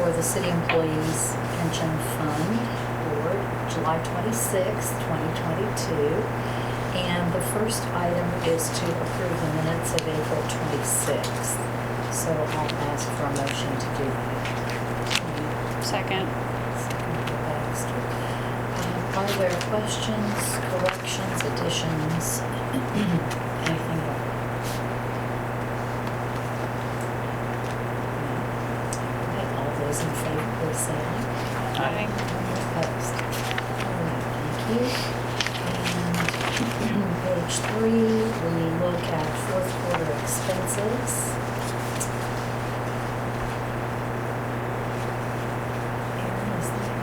for the City Employees Pension Fund Board, July 26th, 2022. And the first item is to approve the minutes of April 26th. So I'll ask for a motion to do that. Second. Second by Baxter. Are there questions, corrections, additions, anything at all? Okay, all those in favor, please say aye. Aye. Any opposed? All right, thank you. And page 3, we look at fourth quarter expenses. Erin, is there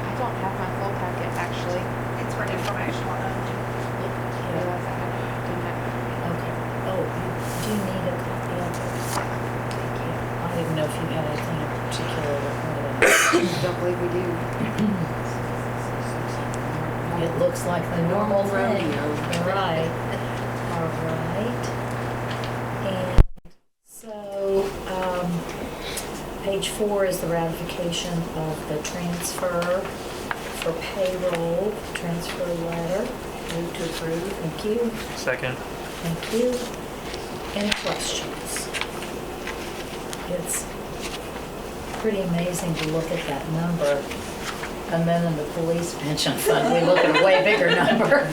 I don't have my full packet, actually. It's for informational only. Yeah. Okay. Oh, do you need a copy of it? Thank you. I didn't know if you had anything in particular that wanted I don't believe we do. It looks like the normal thing. rodeo. Right. All right. And so, page 4 is the ratification of the transfer for payroll, transfer letter. Move to approve. Thank you. Second. Thank you. Any questions? It's pretty amazing to look at that number. And then in the police pension fund, we look at a way bigger number.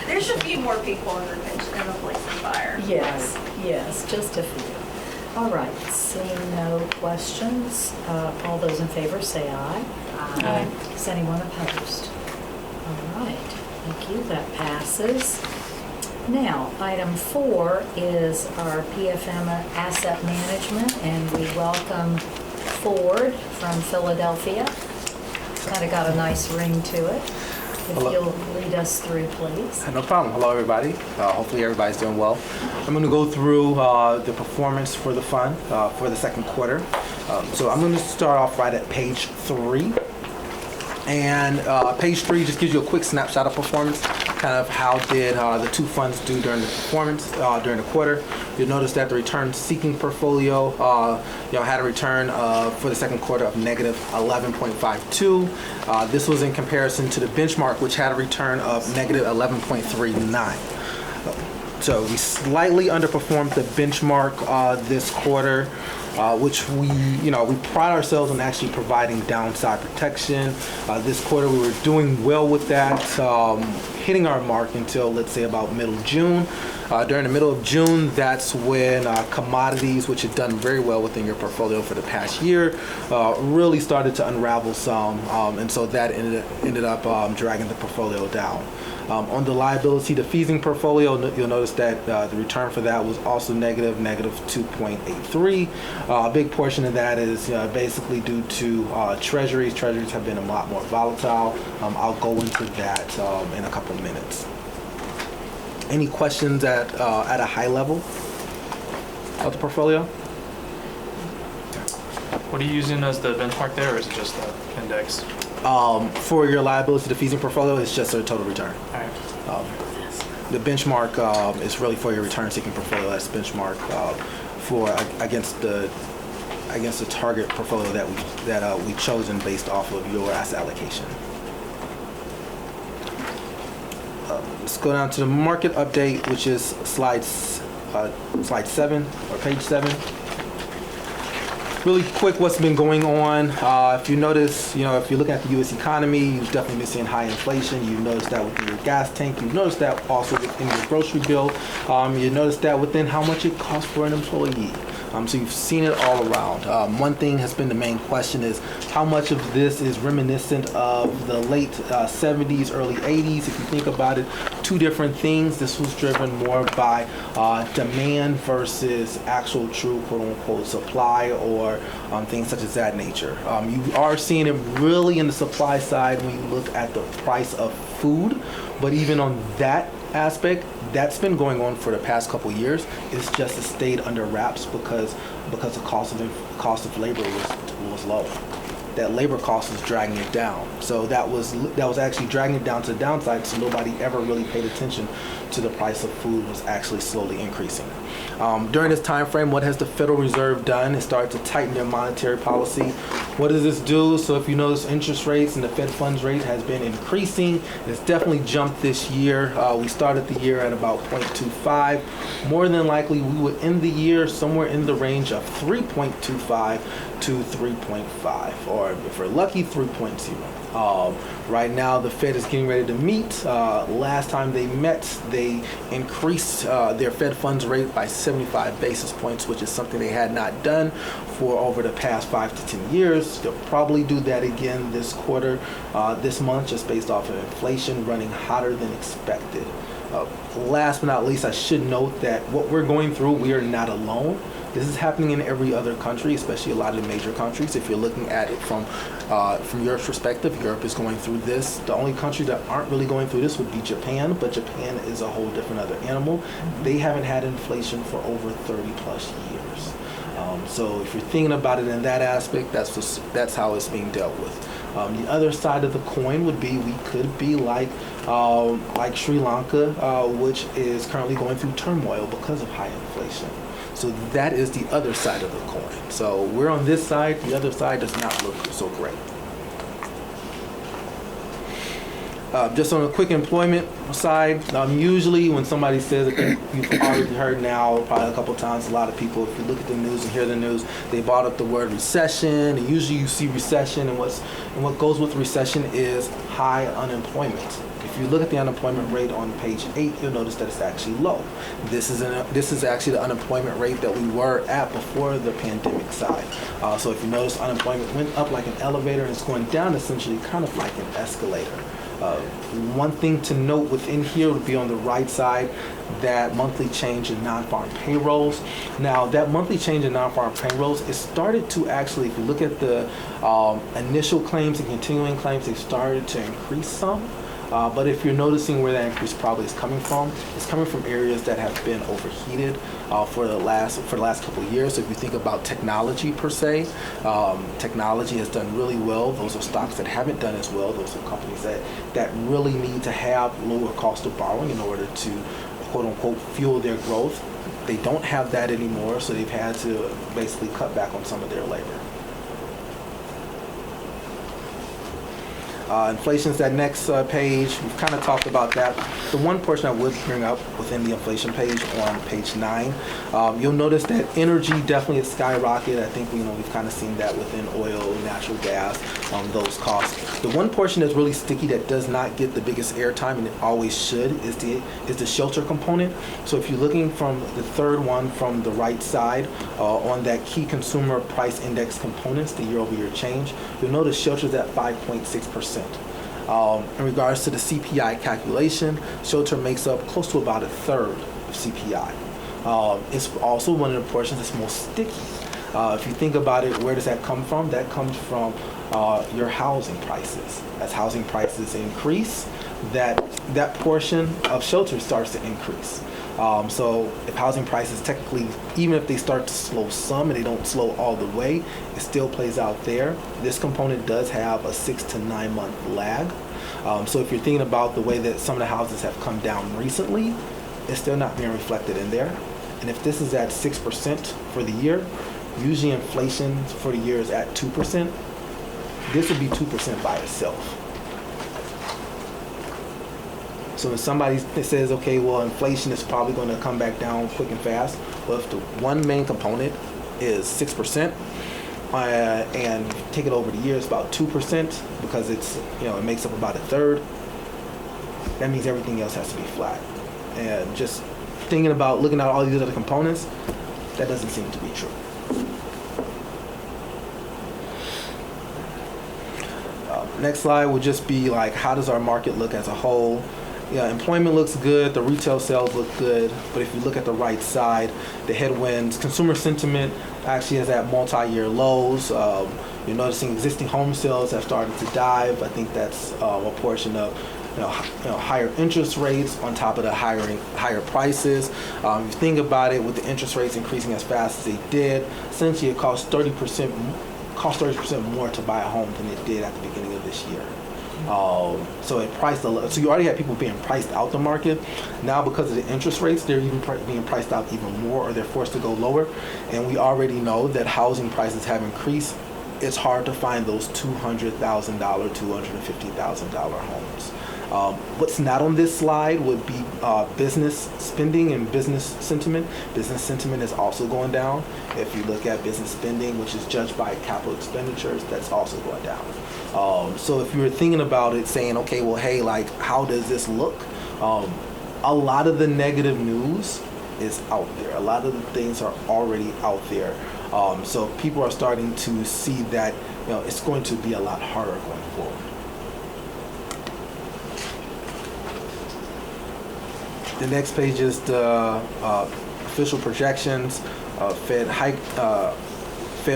There's a few more people in the pension in the police and fire. Yes, yes, just a few. All right, seeing no questions, all those in favor say aye. Aye. Is anyone opposed? All right, thank you, that passes. Now, item 4 is our PFM asset management, and we welcome Ford from Philadelphia. It's kind of got a nice ring to it. If Hello. you'll lead us through, please. No problem. Hello, everybody. Hopefully everybody's doing well. I'm going to go through the performance for the fund for the second quarter. So I'm going to start off right at page 3. And page 3 just gives you a quick snapshot of performance, kind of how did the two funds do during the performance during the quarter. You'll notice that the return-seeking portfolio had a return for the second quarter of negative 11.52. This was in comparison to the benchmark, which had a return of negative 11.39. So we slightly underperformed the benchmark this quarter, which we pride ourselves on actually providing downside protection. This quarter we were doing well with that, hitting our mark until, let's say, about middle June. During the middle of June, that's when commodities, which had done very well within your portfolio for the past year, really started to unravel some, and so that ended up dragging the portfolio down. On the liability defeasing portfolio, you'll notice that the return for that was also negative 2.83. A big portion of that is basically due to treasuries. Treasuries have been a lot more volatile. I'll go into that in a couple of minutes. Any questions at a high level of the portfolio? What are you using as the benchmark there, or is it just the index? For your liability defeasing portfolio, it's just a total return. All right. The benchmark is really for your return-seeking portfolio. That's benchmark for against the target portfolio that we chosen based off of your asset allocation. Let's go down to the market update, which is slide 7 or page 7. Really quick, what's been going on? If you notice, if you look at the U.S. economy, you've definitely been seeing high inflation. You've noticed that within your gas tank. You've noticed that also within your grocery bill. You noticed that within how much it costs for an employee. So you've seen it all around. One thing has been the main question is how much of this is reminiscent of the late 70s, early 80s. If you think about it, two different things. This was driven more by demand versus actual true quote-unquote supply or things such as that nature. You are seeing it really in the supply side when you look at the price of food, but even on that aspect, that's been going on for the past couple of years. It's just stayed under wraps because the cost of labor was low. that labor cost was dragging it down. So that was actually dragging it down to the downside, so nobody ever really paid attention to the price of food was actually slowly increasing. During this time frame, what has the Federal Reserve done? It started to tighten their monetary policy. What does this do? So if you notice, interest rates and the Fed funds rate has been increasing. It's definitely jumped this year. We started the year at about 0.25. More than likely, we would end the year somewhere in the range of 3.25 to 3.5, or if we're lucky, 3.0. Right now, the Fed is getting ready to meet. Last time they met, they increased their Fed funds rate by 75 basis points, which is something they had not done for over the past 5 to 10 years. They'll probably do that again this quarter, this month, just based off of inflation running hotter than expected. Last but not least, I should note that what we're going through, we are not alone. This is happening in every other country, especially a lot of the major countries. If you're looking at it from Europe's perspective, Europe is going through this. The only country that aren't really going through this would be Japan, but Japan is a whole different other animal. They haven't had inflation for over 30 plus years. So if you're thinking about it in that aspect, that's how it's being dealt with. The other side of the coin would be we could be like Sri Lanka, which is currently going through turmoil because of high inflation. So that is the other side of the coin. So we're on this side. The other side does not look so great. Just on a quick employment side, usually when somebody says, you've already heard now probably a couple times, a lot of people, if you look at the news and hear the news, they brought up the word recession. And usually you see recession, and what goes with recession is high unemployment. If you look at the unemployment rate on page 8, you'll notice that it's actually low. This is actually the unemployment rate that we were at before the pandemic side. So if you notice, unemployment went up like an elevator, and it's going down essentially kind of like an escalator. One thing to note within here would be on the right side, that monthly change in non-farm payrolls. Now, that monthly change in non-farm payrolls, it started to actually, if you look at the initial claims and continuing claims, they started to increase some. But if you're noticing where that increase probably is coming from, it's coming from areas that have been overheated for the last couple of years. So if you think about technology per se, technology has done really well. Those are stocks that haven't done as well. Those are companies that really need to have lower cost of borrowing in order to, quote unquote, fuel their growth. They don't have that anymore, so they've had to basically cut back on some of their labor. Inflation is that next page. We've kind of talked about that. The one portion I would bring up within the inflation page on page 9, you'll notice that energy definitely has skyrocketed. I think we've kind of seen that within oil, natural gas, those costs. The one portion that's really sticky that does not get the biggest airtime, and it always should, is the shelter component. So if you're looking from the third one from the right side on that key consumer price index components, the year-over-year change, you'll notice shelter is at 5.6%. In regards to the CPI calculation, shelter makes up close to about a third of CPI. It's also one of the portions that's most sticky. If you think about it, where does that come from? That comes from your housing prices. As housing prices increase, that portion of shelter starts to increase. So if housing prices technically, even if they start to slow some and they don't slow all the way, it still plays out there. This component does have a 6 to 9 month lag. So if you're thinking about the way that some of the houses have come down recently, it's still not being reflected in there. And if this is at 6% for the year, usually inflation for the year is at 2%. This would be 2% by itself. So when somebody says, okay, well, inflation is probably going to come back down quick and fast, well, if the one main component is 6%, and take it over the years, about 2%, because it's, it makes up about a third, that means everything else has to be flat. And just thinking about looking at all these other components, that doesn't seem to be true. Next slide will just be like, how does our market look as a whole? Yeah, employment looks good, the retail sales look good, but if you look at the right side, the headwinds, consumer sentiment actually is at multi-year lows. You're noticing existing home sales have started to dive. I think that's a portion of higher interest rates on top of the higher prices. If you think about it, with the interest rates increasing as fast as they did, essentially it costs 30% cost 30% more to buy a home than it did at the beginning of this year. So it priced so you already had people being priced out the market. Now because of the interest rates, they're even being priced out even more, or they're forced to go lower. And we already know that housing prices have increased. It's hard to find those $200,000, $250,000 homes. What's not on this slide would be business spending and business sentiment. Business sentiment is also going down. If you look at business spending, which is judged by capital expenditures, that's also going down. So if you were thinking about it, saying, okay, well, hey, like, how does this look? A lot of the negative news is out there. A lot of the things are already out there. So people are starting to see that, it's going to be a lot harder going forward. The next page is the official projections, Fed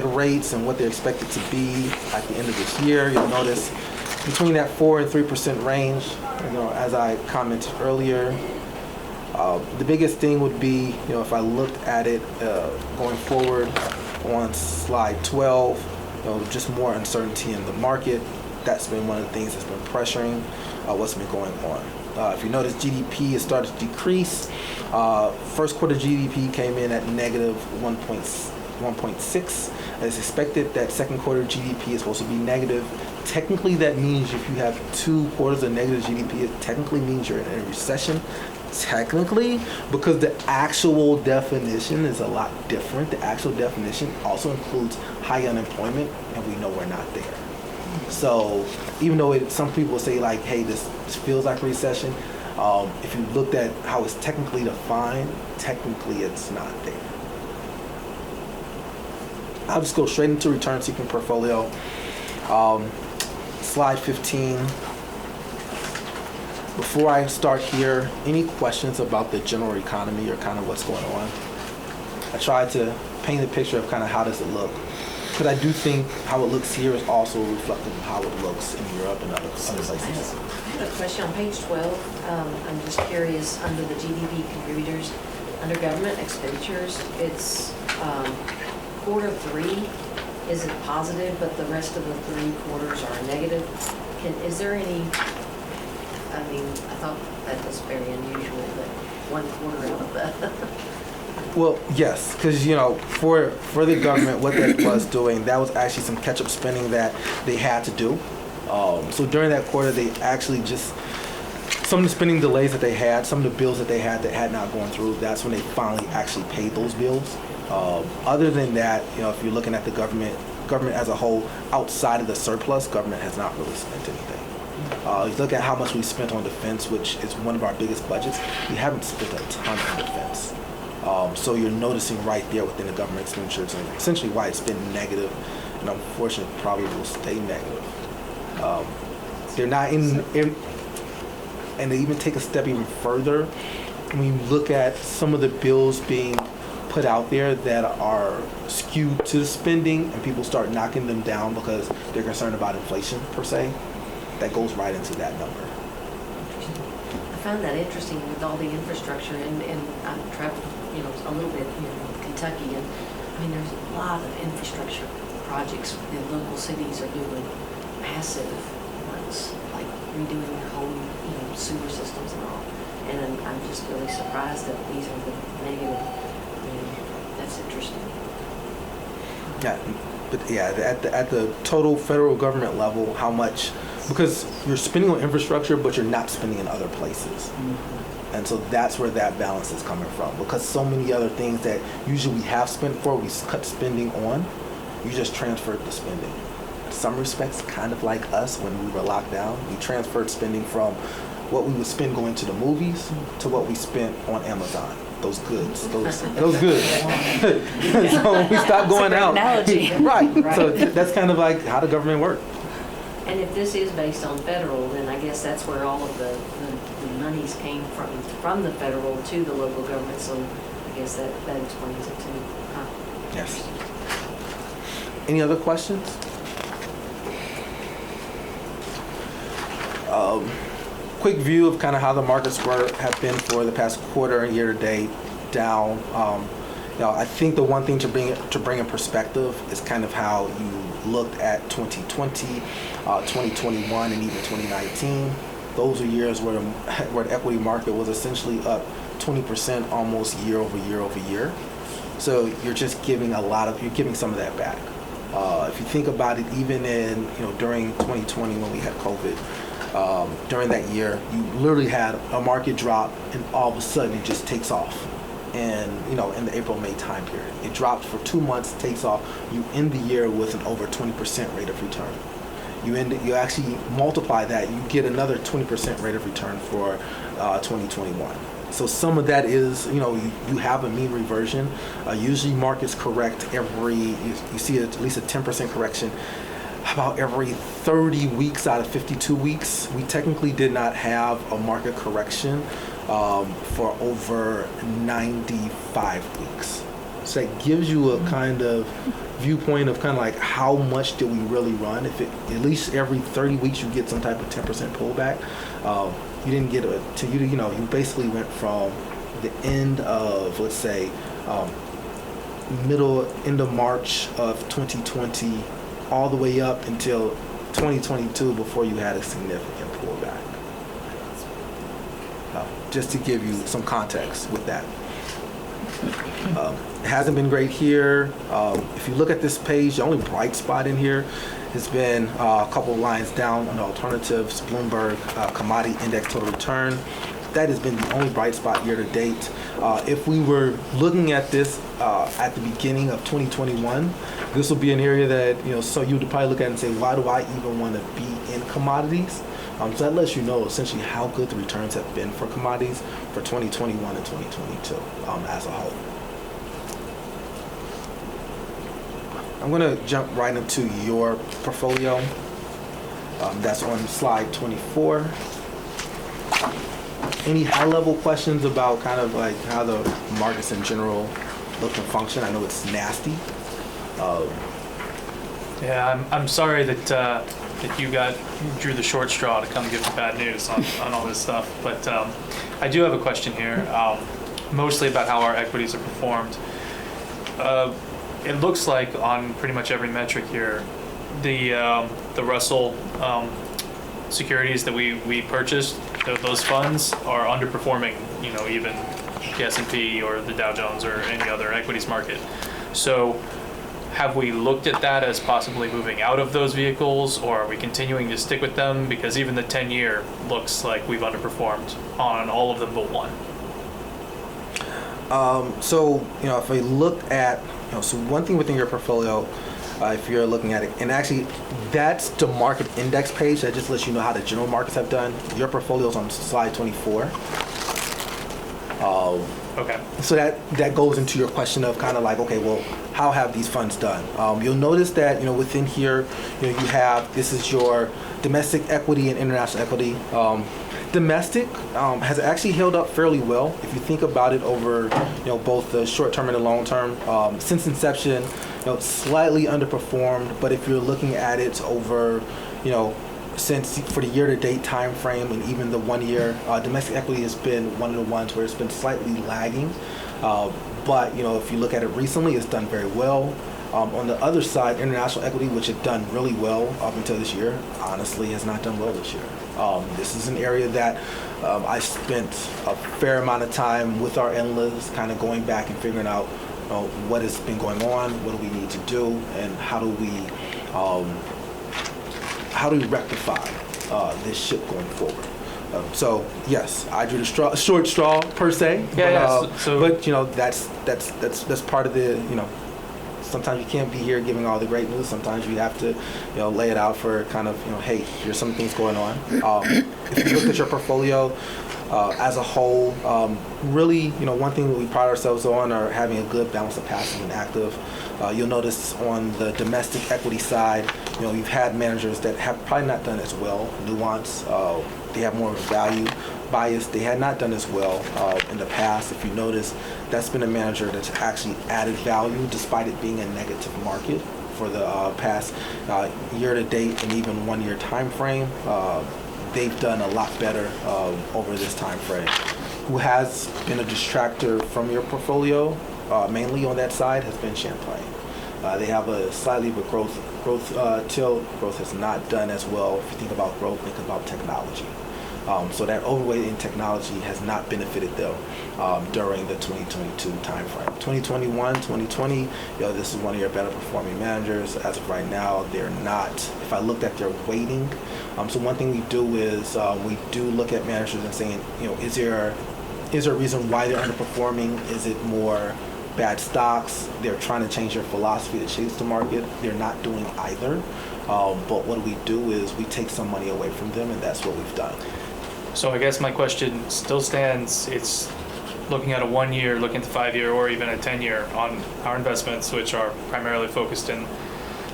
rates and what they're expected to be at the end of this year. You'll notice between that 4 and 3% range, as I commented earlier. The biggest thing would be, if I looked at it going forward on slide 12, just more uncertainty in the market. That's been one of the things that's been pressuring what's been going on. If you notice, GDP has started to decrease. First quarter GDP came in at negative 1.6. As expected, that second quarter GDP is supposed to be negative. Technically, that means if you have 2 quarters of negative GDP, it technically means you're in a recession. Technically, because the actual definition is a lot different. The actual definition also includes high unemployment, and we know we're not there. So even though some people say like, hey, this feels like a recession, if you looked at how it's technically defined, technically it's not there. I'll just go straight into return-seeking portfolio. Slide 15. Before I start here, any questions about the general economy or kind of what's going on? I tried to paint a picture of kind of how does it look. But I do think how it looks here is also reflective of how it looks in Europe and other places. I have a question on page 12. I'm just curious, under the GDP contributors, under government expenditures, it's quarter 3 is it positive, but the rest of the 3 quarters are negative. Is there any, I thought that was very unusual that 1 quarter out of that. Well, yes, because for the government, what that was doing, that was actually some catch-up spending that they had to do. So during that quarter, they actually just some of the spending delays that they had, some of the bills that had not gone through. That's when they finally actually paid those bills. Other than that, if you're looking at the government as a whole, outside of the surplus, government has not really spent anything. You look at how much we spent on defense, which is one of our biggest budgets. We haven't spent a ton on defense. So you're noticing right there within the government expenditures and essentially why it's been negative, and unfortunately probably will stay negative. They're not in, and they even take a step even further when you look at some of the bills being put out there that are skewed to spending, and people start knocking them down because they're concerned about inflation per se. That goes right into that number. I found that interesting with all the infrastructure, and I've traveled, a little bit in Kentucky, and there's a lot of infrastructure projects that local cities are doing, massive ones, like redoing their whole, sewer systems and all. And I'm just really surprised that these are the negative. That's interesting. Yeah, but at the total federal government level, how much? Because you're spending on infrastructure, but you're not spending in other places. Mm-hmm. And so that's where that balance is coming from. Because so many other things that usually we have spent for, we cut spending on, you just transferred the spending. In some respects, kind of like us when we were locked down, we transferred spending from what we would spend going to the movies to what we spent on Amazon. Those goods, those goods. So when we stopped going out. Analogy. Right. So that's kind of like how the government works. And if this is based on federal, then I guess that's where all of the monies came from the federal to the local government. So I guess that explains it too. Huh. Yes. Any other questions? Quick view of kind of how the markets have been for the past quarter and year to date, down. I think the one thing to bring in perspective is kind of how you looked at 2020, 2021, and even 2019. Those are years where the equity market was essentially up 20% almost year over year over year. So you're just giving you're giving some of that back. If you think about it, even in, during 2020 when we had COVID, during that year, you literally had a market drop and all of a sudden it just takes off. And, in the April-May time period, it dropped for 2 months, takes off. You end the year with an over 20% rate of return. You actually multiply that, you get another 20% rate of return for 2021. So some of that is, you have a mean reversion. Usually markets correct you see at least a 10% correction about every 30 weeks out of 52 weeks. We technically did not have a market correction for over 95 weeks. So that gives you a kind of viewpoint of kind of like how much did we really run. If at least every 30 weeks you get some type of 10% pullback. You didn't get you basically went from the end of, let's say, end of March of 2020 all the way up until 2022 before you had a significant pullback. Just to give you some context with that. It hasn't been great here. If you look at this page, the only bright spot in here has been a couple of lines down on the alternatives, Bloomberg Commodity Index Total Return. That has been the only bright spot year to date. If we were looking at this at the beginning of 2021, this will be an area that, so you'd probably look at it and say, why do I even want to be in commodities? So that lets you know essentially how good the returns have been for commodities for 2021 and 2022 as a whole. I'm going to jump right into your portfolio. That's on slide 24. Any high-level questions about kind of like how the markets in general look and function? I know it's nasty. Yeah, I'm sorry that you drew the short straw to come give the bad news on all this stuff. But I do have a question here, mostly about how our equities are performed. It looks like on pretty much every metric here, the Russell securities that we purchased, those funds are underperforming, even the S&P or the Dow Jones or any other equities market. So have we looked at that as possibly moving out of those vehicles, or are we continuing to stick with them? Because even the 10-year looks like we've underperformed on all of them but one. So, if we looked at, so one thing within your portfolio, if you're looking at it, and actually that's the market index page that just lets you know how the general markets have done. Your portfolio's on slide 24. Okay. So that goes into your question of kind of like, okay, well, how have these funds done? You'll notice that, within here, you have, this is your domestic equity and international equity. Domestic has actually held up fairly well. If you think about it over, both the short term and the long term, since inception, slightly underperformed. But if you're looking at it over, since for the year-to-date time frame and even the 1 year, domestic equity has been one of the ones where it's been slightly lagging. But if you look at it recently, it's done very well. On the other side, international equity, which had done really well up until this year, honestly has not done well this year. This is an area that I spent a fair amount of time with our analysts kind of going back and figuring out what has been going on, what do we need to do, and how do we rectify this ship going forward. So yes, I drew the short straw per se. But that's part of the Sometimes you can't be here giving all the great news. Sometimes you have to, lay it out for kind of, hey, here's some things going on. If you look at your portfolio as a whole, really, one thing that we pride ourselves on are having a good balance of passive and active. You'll notice on the domestic equity side, you've had managers that have probably not done as well. Nuance, they have more of a value bias. They had not done as well in the past. If you notice, that's been a manager that's actually added value despite it being a negative market for the past year to date and even 1 year time frame. They've done a lot better over this time frame. Who has been a distractor from your portfolio? mainly on that side has been Champlain. They have a slightly of a growth tilt. Growth has not done as well. If you think about growth, think about technology. So that overweight in technology has not benefited them during the 2022 timeframe. 2021, 2020, this is one of your better performing managers. As of right now, they're not. If I looked at their weighting, so one thing we do is we do look at managers and saying, is there a reason why they're underperforming? Is it more bad stocks? They're trying to change their philosophy to chase the market. They're not doing either. But what we do is we take some money away from them, and that's what we've done. So I guess my question still stands. It's looking at a 1 year, looking at the 5 year, or even a 10 year on our investments, which are primarily focused in,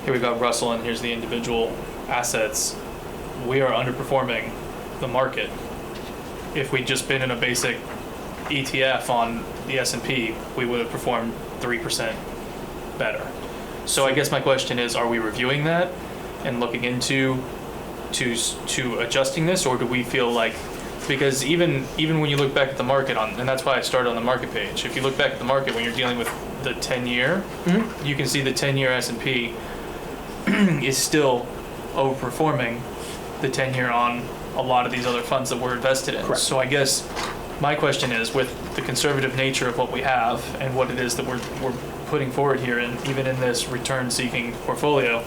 here we got Russell and here's the individual assets. We are underperforming the market. If we'd just been in a basic ETF on the S&P, we would have performed 3% better. So I guess my question is, are we reviewing that and looking into to adjusting this, or do we feel like, because even when you look back at the market and that's why I started on the market page. If you look back at the market when you're dealing with the 10 year, you can see the 10 year S&P is still overperforming the 10 year on a lot of these other funds that we're invested in. Correct. So I guess my question is, with the conservative nature of what we have and what it is that we're putting forward here, and even in this return-seeking portfolio,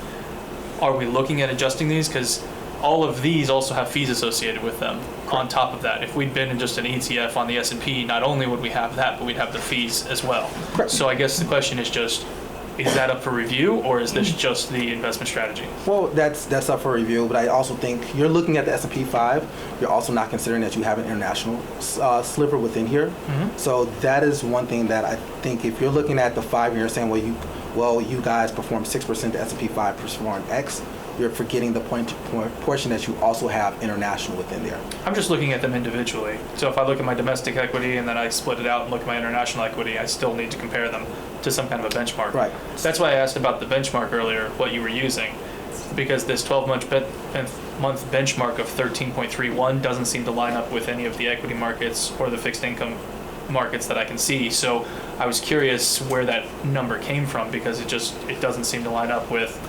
are we looking at adjusting these? Because all of these also have fees associated with them. On top of that, if we'd been in just an ETF on the S&P, not only would we have that, but we'd have the fees as well. Correct. So I guess the question is just, is that up for review, or is this just the investment strategy? Well, that's up for review, but I also think you're looking at the S&P 5. You're also not considering that you have an international sliver within here. So that is one thing that I think if you're looking at the 5 year saying, well, you guys performed 6%, the S&P 5 performed X, you're forgetting the portion that you also have international within there. I'm just looking at them individually. So if I look at my domestic equity and then I split it out and look at my international equity, I still need to compare them to some kind of a benchmark. Right. That's why I asked about the benchmark earlier, what you were using, because this 12-month benchmark of 13.31 doesn't seem to line up with any of the equity markets or the fixed income markets that I can see. So I was curious where that number came from, because it doesn't seem to line up with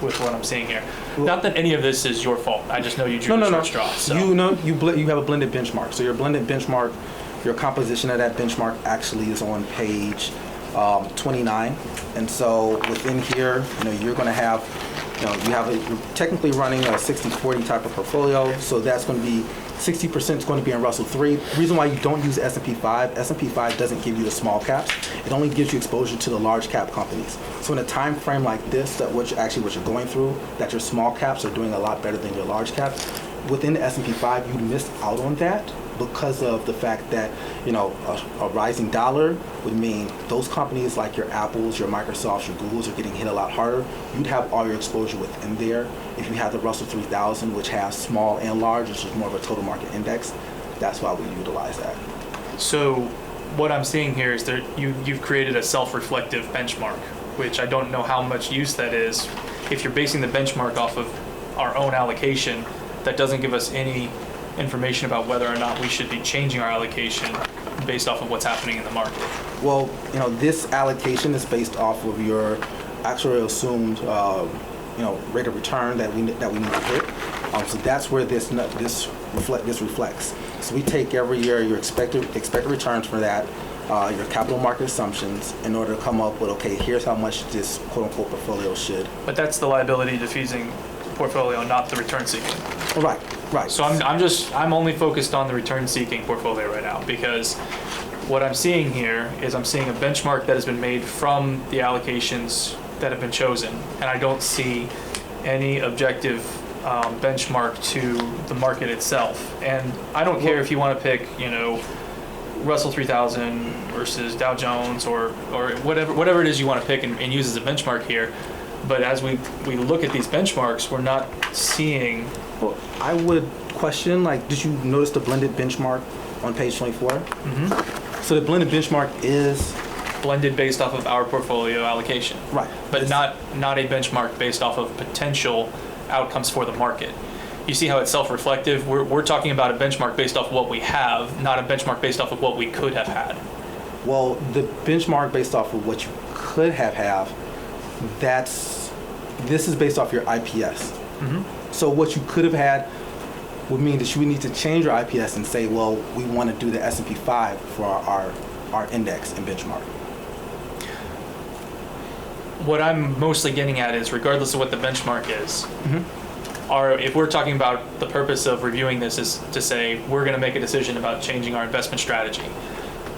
what I'm seeing here. Well, not that any of this is your fault. I just know you drew the short straw. So. You have a blended benchmark. So your blended benchmark, your composition of that benchmark actually is on page 29. And so within here, you're going to have, you're technically running a 60-40 type of portfolio. So that's going to be 60% is going to be in Russell 3. The reason why you don't use S&P 5, S&P 5 doesn't give you the small caps. It only gives you exposure to the large cap companies. So in a time frame like this, what you're going through, that your small caps are doing a lot better than your large caps, within the S&P 5, you missed out on that because of the fact that, a rising dollar would mean those companies like your Apples, your Microsofts, your Googles are getting hit a lot harder. You'd have all your exposure within there. If you have the Russell 3000, which has small and large, which is more of a total market index, that's why we utilize that. So what I'm seeing here is that you've created a self-reflective benchmark, which I don't know how much use that is. If you're basing the benchmark off of our own allocation, that doesn't give us any information about whether or not we should be changing our allocation based off of what's happening in the market. Well, this allocation is based off of your actual assumed, rate of return that we need to hit. So that's where this reflects. So we take every year your expected returns for that, your capital market assumptions, in order to come up with, okay, here's how much this quote unquote portfolio should. But that's the liability diffusing portfolio, not the return seeking. Right. So I'm only focused on the return seeking portfolio right now, because what I'm seeing here is I'm seeing a benchmark that has been made from the allocations that have been chosen, and I don't see any objective benchmark to the market itself. And I don't care if you want to pick, Russell 3000 versus Dow Jones or whatever it is you want to pick and use as a benchmark here. But as we look at these benchmarks, we're not seeing. Well, I would question, did you notice the blended benchmark on page 24? Mm-hmm. So the blended benchmark is blended based off of our portfolio allocation. Right. But not a benchmark based off of potential outcomes for the market. You see how it's self-reflective? We're talking about a benchmark based off of what we have, not a benchmark based off of what we could have had. Well, the benchmark based off of what you could have, this is based off your IPS. So what you could have had would mean that you would need to change your IPS and say, well, we want to do the S&P 5 for our index and benchmark. What I'm mostly getting at is, regardless of what the benchmark is, if we're talking about the purpose of reviewing this is to say we're going to make a decision about changing our investment strategy,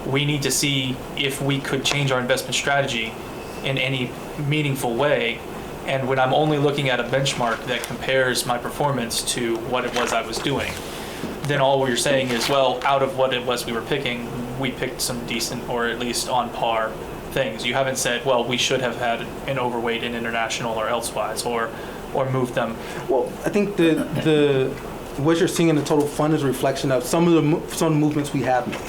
we need to see if we could change our investment strategy in any meaningful way. And when I'm only looking at a benchmark that compares my performance to what it was I was doing, then all you're saying is, well, out of what it was we were picking, we picked some decent or at least on par things. You haven't said, well, we should have had an overweight in international or elsewise, or moved them. Well, I think the what you're seeing in the total fund is a reflection of some of the movements we have made.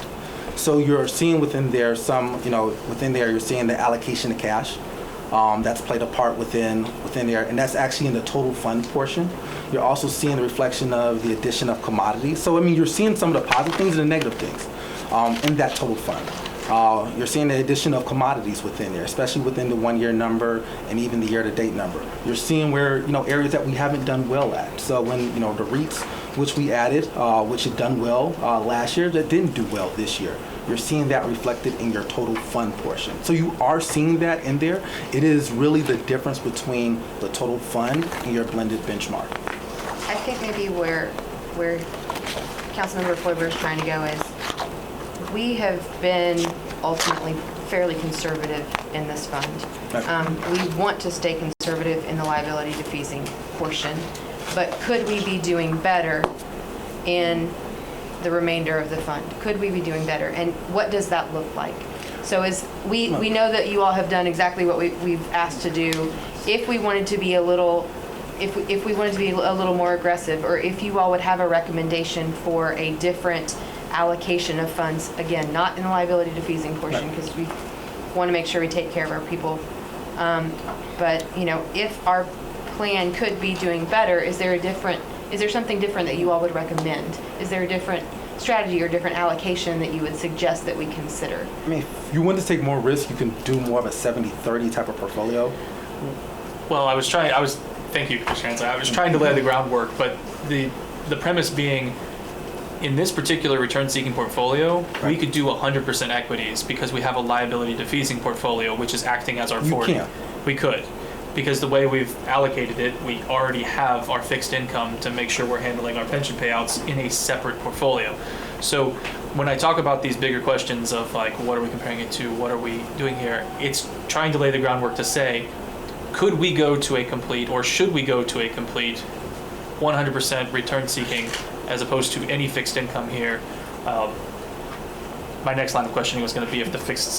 So you're seeing within there you're seeing the allocation of cash. That's played a part within there, and that's actually in the total fund portion. You're also seeing the reflection of the addition of commodities. So, I mean, you're seeing some of the positive things and the negative things in that total fund. You're seeing the addition of commodities within there, especially within the 1 year number and even the year-to-date number. You're seeing where, areas that we haven't done well at. So when, the REITs, which we added, which had done well last year, that didn't do well this year. You're seeing that reflected in your total fund portion. So you are seeing that in there. It is really the difference between the total fund and your blended benchmark. I think maybe where Councilmember Floyber is trying to go is, we have been ultimately fairly conservative in this fund. We want to stay conservative in the liability defeasing portion, but could we be doing better in the remainder of the fund? Could we be doing better? And what does that look like? So we know that you all have done exactly what we've asked to do. If we wanted to be a little more aggressive, or if you all would have a recommendation for a different allocation of funds, again, not in the liability defeasing portion, because we want to make sure we take care of our people. But if our plan could be doing better, is there something different that you all would recommend? Is there a different strategy or different allocation that you would suggest that we consider? I mean, if you want to take more risk, you can do more of a 70-30 type of portfolio. Well, thank you, Christian. I was trying to lay the groundwork, but the premise being, in this particular return-seeking portfolio, we could do 100% equities because we have a liability defeasing portfolio, which is acting as our 40. You can. We could. Because the way we've allocated it, we already have our fixed income to make sure we're handling our pension payouts in a separate portfolio. So when I talk about these bigger questions of like, what are we comparing it to, what are we doing here, it's trying to lay the groundwork to say, could we go to a complete, or should we go to a complete 100% return seeking as opposed to any fixed income here? My next line of questioning was going to be if the fixed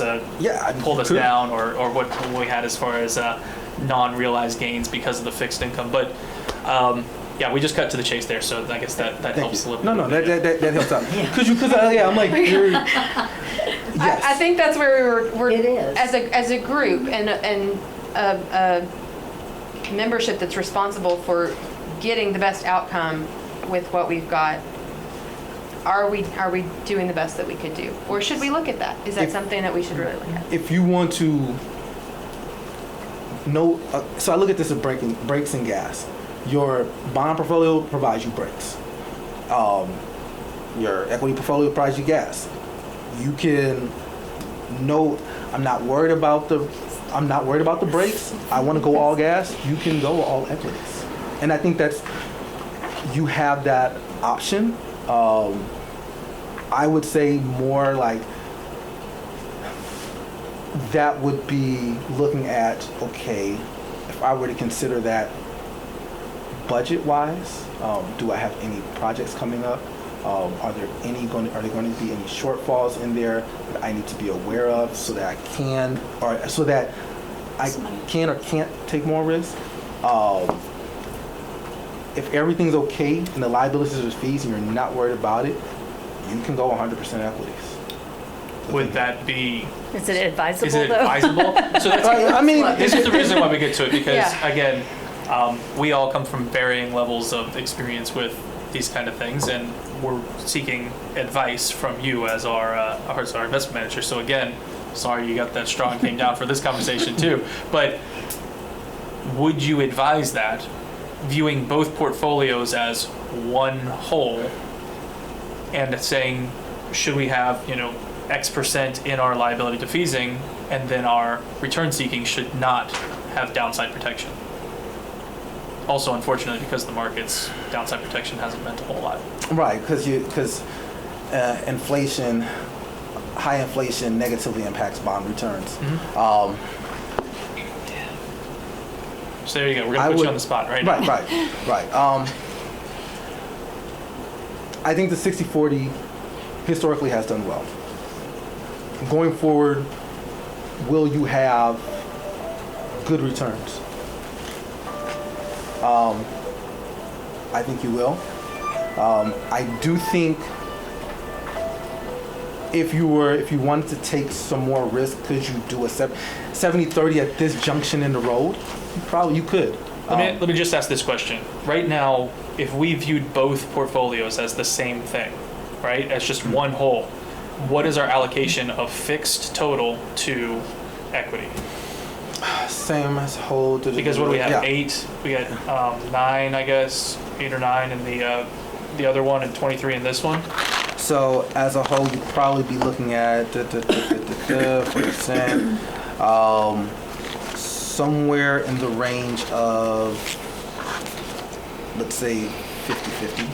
pulled us down, or what we had as far as non-realized gains because of the fixed income. But we just cut to the chase there, so I guess that helps a little bit. No, that helps out. I'm like, you're... Yes. I think that's where we're It is. as a group and a membership that's responsible for getting the best outcome with what we've got. Are we doing the best that we could do, or should we look at that? Is that something that we should really look at? If you want to know, so I look at this as brakes and gas. Your bond portfolio provides you brakes. Your equity portfolio provides you gas. You can know, I'm not worried about the brakes. I want to go all gas. You can go all equities, and I think you have that option. I would say more like that would be looking at, okay, if I were to consider that budget-wise, do I have any projects coming up? Are there going to be any shortfalls in there that I need to be aware of so that I can or can't take more risk? If everything's okay and the liabilities are fees and you're not worried about it, you can go 100% equities. Would that be... Is it advisable, Is it though? advisable? So that's, I mean, this is the reason why we get to it, because, Yeah. again, we all come from varying levels of experience with these kind of things, and we're seeking advice from you as our investment manager. So again, sorry you got that straw and came down for this conversation too. But would you advise that, viewing both portfolios as one whole, and saying, should we have, X percent in our liability defeasing, and then our return seeking should not have downside protection? Also, unfortunately, because the market's downside protection hasn't meant a whole lot. Right, because inflation, high inflation negatively impacts bond returns. Mm-hmm. So there you go. We're going to put you on the spot right now. Right. I think the 60-40 historically has done well. Going forward, will you have good returns? I think you will. I do think if you wanted to take some more risk, could you do a 70-30 at this junction in the road? You could. Let me just ask this question. Right now, if we viewed both portfolios as the same thing, right, as just one whole, what is our allocation of fixed total to equity? Same as whole. Because what do we have? Yeah. 8. We got 9, I guess. 8 or 9 in the other one, and 23 in this one. So as a whole, you'd probably be looking at 4%, somewhere in the range of, let's say, 50-50.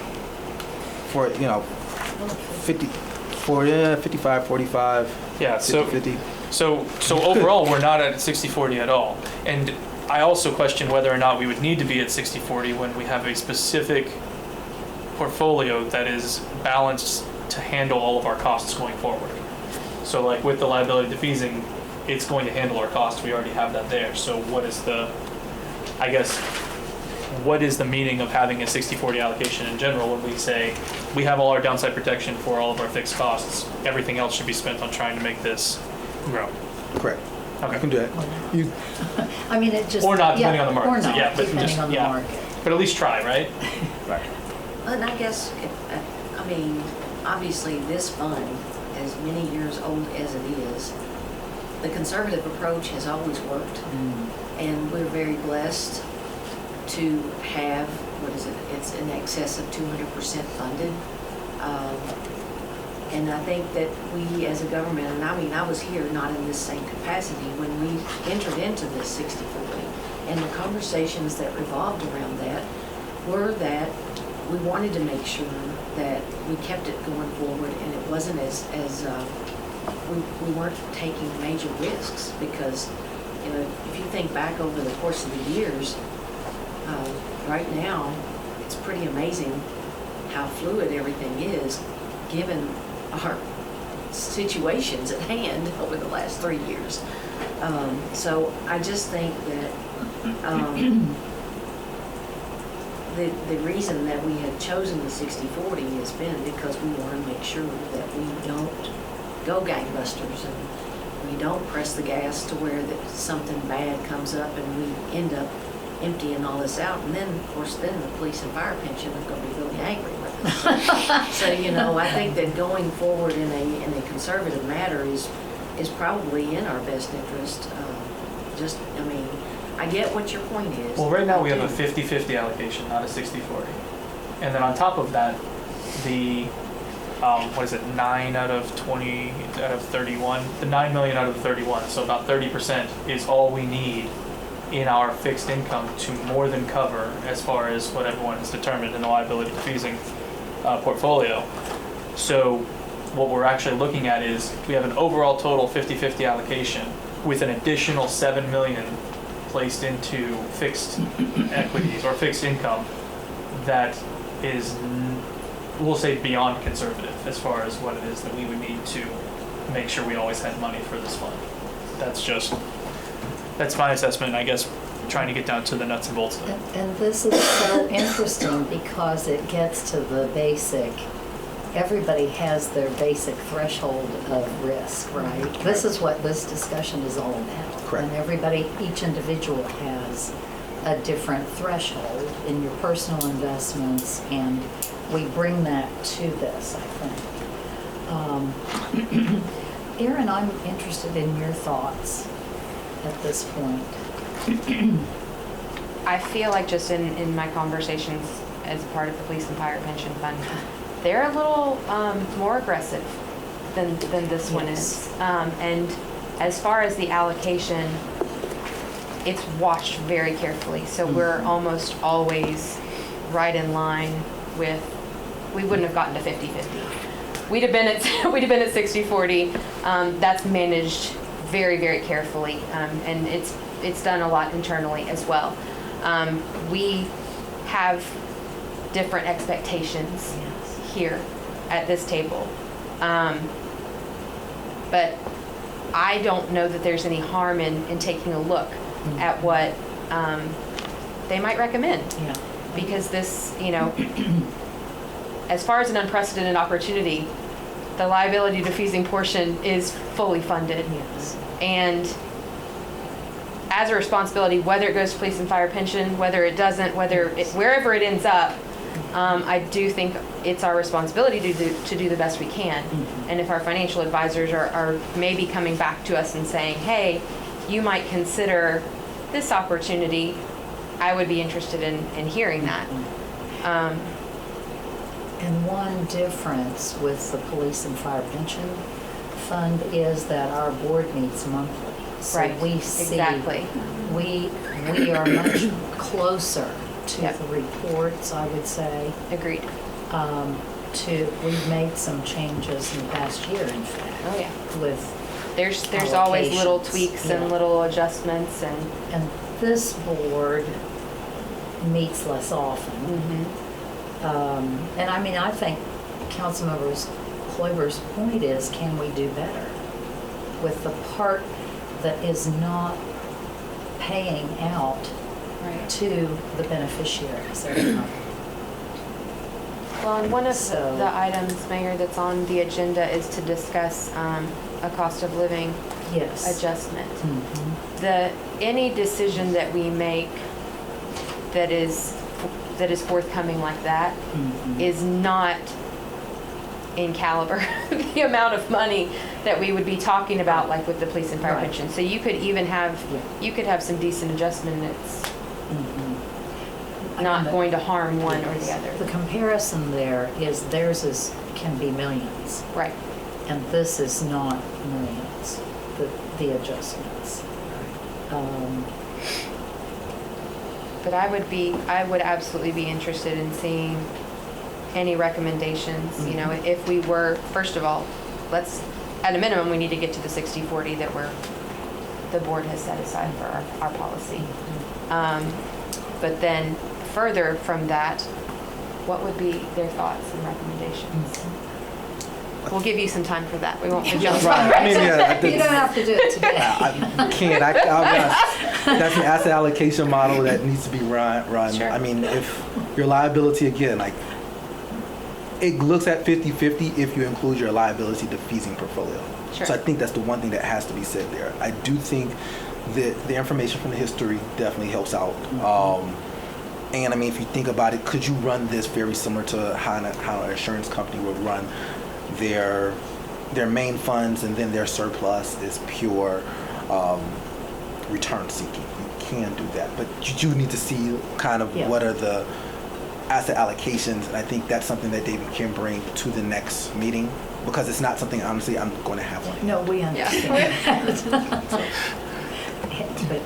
For 55, 45. Yeah. 50-50. So overall, we're not at 60-40 at all. And I also question whether or not we would need to be at 60-40 when we have a specific portfolio that is balanced to handle all of our costs going forward. So like with the liability defeasing, it's going to handle our costs. We already have that there. So what is the meaning of having a 60-40 allocation in general when we say we have all our downside protection for all of our fixed costs? Everything else should be spent on trying to make this grow. Correct. Okay. You can do it. It just... Or not, depending on the market. Or not, Yeah, but depending on the market. But at least try, right? Right. And I guess, obviously this fund, as many years old as it is, the conservative approach has always worked. And we're very blessed to have, it's in excess of 200% funded. And I think that we as a government, and I was here not in this same capacity when we entered into this 60-40, and the conversations that revolved around that were that we wanted to make sure that we kept it going forward, and it wasn't as we weren't taking major risks, because if you think back over the course of the years, right now it's pretty amazing how fluid everything is given our situations at hand over the last 3 years. So I just think that the reason that we had chosen the 60-40 has been because we want to make sure that we don't go gangbusters and we don't press the gas to where that something bad comes up and we end up emptying all this out. And then, of course, then the police and fire pension are going to be really angry with us. So, I think that going forward in a conservative manner is probably in our best interest. I get what your point is. Well, right now we have a 50-50 allocation, not a 60-40. And then on top of that, the 9 out of 20 out of 31, the 9 million out of the 31, so about 30% is all we need in our fixed income to more than cover as far as what everyone has determined in the liability defeasing portfolio. So what we're actually looking at is we have an overall total 50-50 allocation with an additional 7 million placed into fixed equities or fixed income that is, we'll say, beyond conservative as far as what it is that we would need to make sure we always had money for this fund. That's my assessment, I guess, trying to get down to the nuts and bolts of it. And this is so interesting because it gets to the basic, everybody has their basic threshold of risk, right? This is what this discussion is all about. Correct. And everybody, each individual has a different threshold in your personal investments, and we bring that to this, I think. Erin, I'm interested in your thoughts at this point. I feel like just in my conversations as a part of the Police and Fire Pension Fund, they're a little more aggressive than this one is. And as far as the allocation, it's watched very carefully. So we're almost always right in line with, we wouldn't have gotten to 50-50. We'd have been at 60-40. That's managed very, very carefully. And it's done a lot internally as well. We have different expectations here at this table. But I don't know that there's any harm in taking a look at what they might recommend. Yeah. Because this, as far as an unprecedented opportunity, the liability diffusing portion is fully funded. Yes. And as a responsibility, whether it goes to police and fire pension, whether it doesn't, wherever it ends up, I do think it's our responsibility to do the best we can. Mm-hmm. And if our financial advisors are maybe coming back to us and saying, hey, you might consider this opportunity, I would be interested in hearing that. And one difference with the Police and Fire Pension Fund is that our board meets monthly. So Right, we see, exactly. we are much closer to Yep. the reports, I would say. Agreed. We've made some changes in the past year, in fact. Oh, yeah. With, There's always little Allocations, tweaks yeah. and little adjustments and this board meets less often. And I mean, I think Councilmember Kloiber's point is, can we do better with the part that is not paying out Right. to the beneficiaries every month? Well, and one of So- the items, Mayor, that's on the agenda is to discuss a cost of living Yes. adjustment. Mhm. Any decision that we make that is forthcoming like that Mhm. is not in caliber the amount of money that we would be talking about, like with the police and fire Right. pension. So you could even have Yeah. some decent adjustment that's Mhm. not And going to harm one or the other. The comparison there is theirs can be millions, Right. and this is not millions, the adjustments. But I would absolutely be interested in seeing any recommendations, if we were, first of all, at a minimum, we need to get to the 60-40 that the board has set aside for our policy. But then further from that, what would be their thoughts and recommendations? We'll give you some time for that. We won't jump Right. I mean, yeah, You don't have to do it today. I can't. That's an asset allocation model that needs to be run. Sure. I mean, if your liability, again, like, it looks at 50-50 if you include your liability diffusing portfolio. Sure. So I think that's the one thing that has to be said there. I do think that the information from the history definitely helps out. And I mean, if you think about it, could you run this very similar to how an insurance company would run their main funds, and then their surplus is pure return seeking? You can do that, but you do need to see kind of what are the asset allocations, and I think that's something that David can bring to the next meeting, because it's not something, honestly, I'm going to have one. No, we understand. But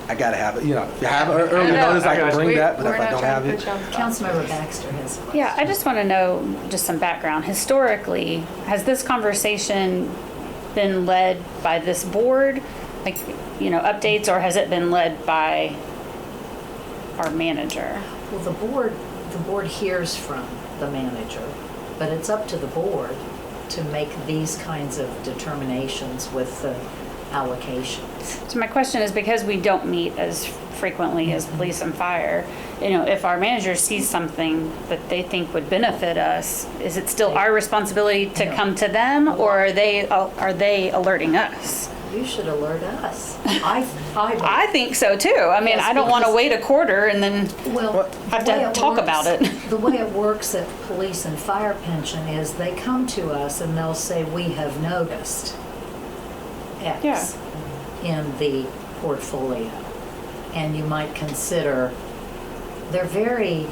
I gotta have it. If you have it early notice, I can bring that, but if I don't have it, Councilmember Baxter has a question. Yeah, I just want to know just some background. Historically, has this conversation been led by this board, like, updates, or has it been led by our manager? Well, the board hears from the manager, but it's up to the board to make these kinds of determinations with the allocations. So my question is, because we don't meet as frequently as police and fire, if our manager sees something that they think would benefit us, is it still our responsibility to No. come to them, or are they alerting us? you should alert us. I think so too. I mean, Yes, I don't want to because- wait a quarter and then Well, have the way to it talk works- about it. The way it works at police and fire pension is they come to us and they'll say, we have noticed X in the portfolio. And you might consider, they're very,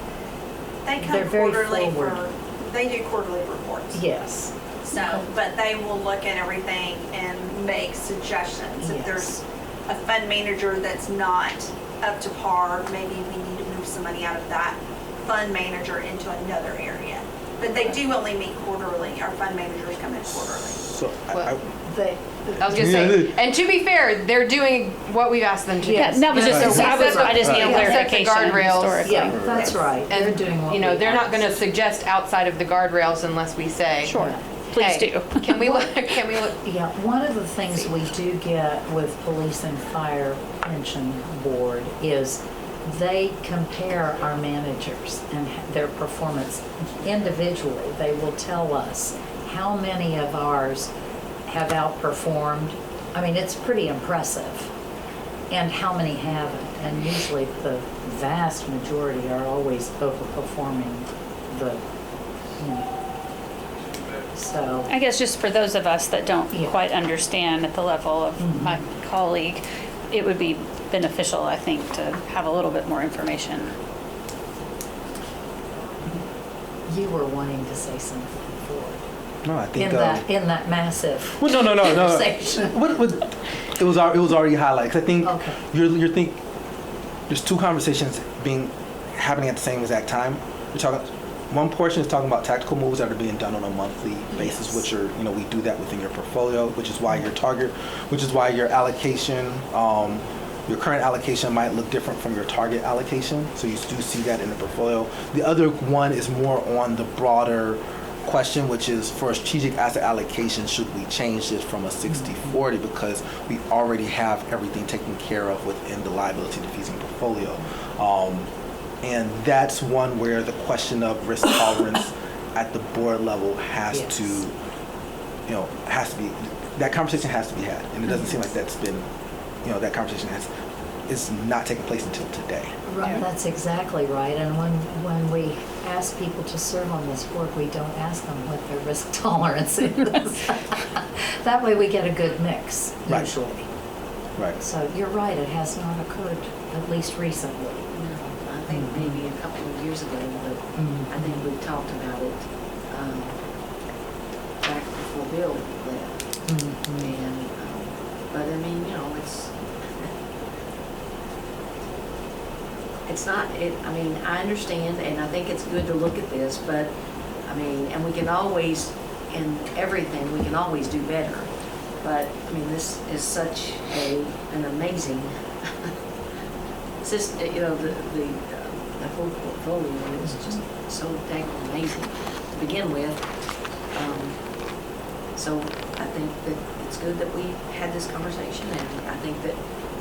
They They're come very quarterly forward. they do quarterly reports. yes. So, but they will look at everything and make suggestions. If Yes. there's a fund manager that's not up to par, maybe we need to move some money out of that fund manager into another area. But they do only meet quarterly. Our fund managers come in quarterly. So Well, They, I was gonna say, and to be fair, they're doing what we've asked them to do. Yeah, that was just, So we I just need set the clarification guardrails. historically. yeah, that's right. They're And, doing what you know, we they're not asked. gonna suggest outside of the guardrails unless we say. Sure, please "Hey, do. Can we look, can we look? Yeah, one of the things we do get with Police and Fire Pension Board is they compare our managers and their performance individually. They will tell us how many of ours have outperformed. I mean, it's pretty impressive. And how many haven't. And usually the vast majority are always overperforming the, you know. So, I guess just for those of us that don't Yeah. quite understand at the level of my colleague, it would be beneficial, I think, to have a little bit more information. you were wanting to say something before. no, I think In that massive well, no. conversation. It was already highlighted. 'Cause I think Okay. you're think there's two conversations happening at the same exact time. You're talking. One portion is talking about tactical moves that are being done on a monthly basis, Yes. which are, we do that within your portfolio, which is why your allocation, your current allocation might look different from your target allocation. So you do see that in the portfolio. The other one is more on the broader question, which is for a strategic asset allocation, should we change this from a 60-40 because we already have everything taken care of within the liability diffusing portfolio. And that's one where the question of risk tolerance at the board level has Yes. to be, that conversation has to be had. And it doesn't seem like that's been, that conversation is not taking place until today. Right, that's exactly right. And when we ask people to serve on this board, we don't ask them what their risk tolerance is. That way we get a good mix, Right. usually. Right. So you're right, it has not occurred, at least recently. No, I think maybe a couple of years ago, but I think we talked about it back before Bill left. And, but I mean, it's not, I mean, I understand, and I think it's good to look at this, but, I mean, and we can always, in everything, we can always do better. But, I mean, this is such an amazing system, the whole portfolio is just so dang amazing to begin with. So I think that it's good that we had this conversation, and I think that